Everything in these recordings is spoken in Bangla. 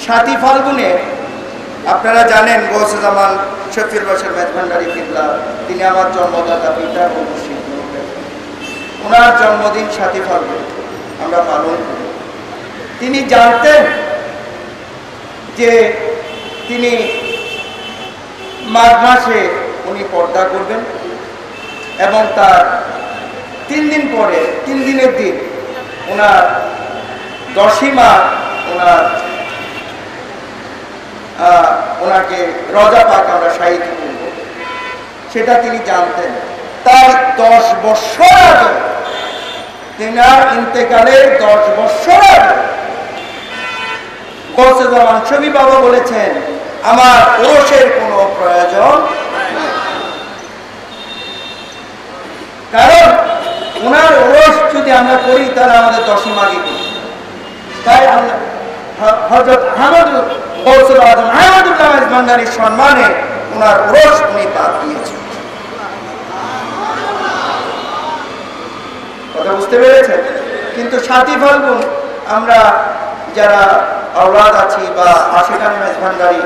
7ই ফাল্গুনে আপনারা জানেন গৌসে জামান শফিউল বাশার মেজভান্ডারী কিবলা, তিনি আমার জন্মদাতা পিতা ও মুর্শিদ। ওনার জন্মদিন 7ই ফাল্গুন আমরা পালন করি। তিনি জানতেন যে তিনি মাঘ মাসে উনি পর্দা করবেন এবং তার 3 দিন পরে 3 দিনের দিন ওনার 10ই মাঘ ওনাকে রজা পাক আমরা শাহিদ করব, সেটা তিনি জানতেন। তার 10 বছর আগে, তেনার ইন্তেকালের 10 বছর আগে গৌসে জামান শফি বাবা বলেছেন, আমার ওরসের কোনো প্রয়োজন, কারণ ওনার ওরস যদি আমরা করি তাহলে আমাদের 10ই মাঘে করি। তাই হযরত গৌসুল আজম আহমদুল্লাহ মেজভান্ডারীর সম্মানে ওনার ওরস উনি বাদ দিয়েছেন। কথা বুঝতে পেরেছেন? কিন্তু 7ই ফাল্গুন আমরা যারা আওলাদ আছি বা আশিকানি মেজভান্ডারী,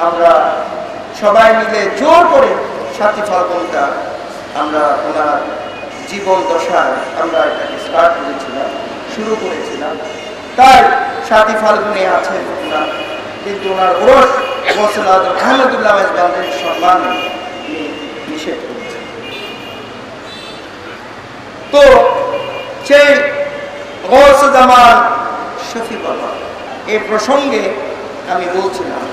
আমরা সবাই মিলে জোর করে 7ই ফাল্গুনটা আমরা ওনার জীবন দশায় আমরা এটাকে স্টার্ট করেছিলাম, শুরু করেছিলাম। তাই 7ই ফাল্গুনে আছেন ওনার, কিন্তু ওনার ওরস গৌসুল আজম আহমদুল্লাহ মেজভান্ডারীর সম্মানে নিষেধ করেছেন। তো সেই গৌসে জামান শফি বাবা এই প্রসঙ্গে আমি বলছিলাম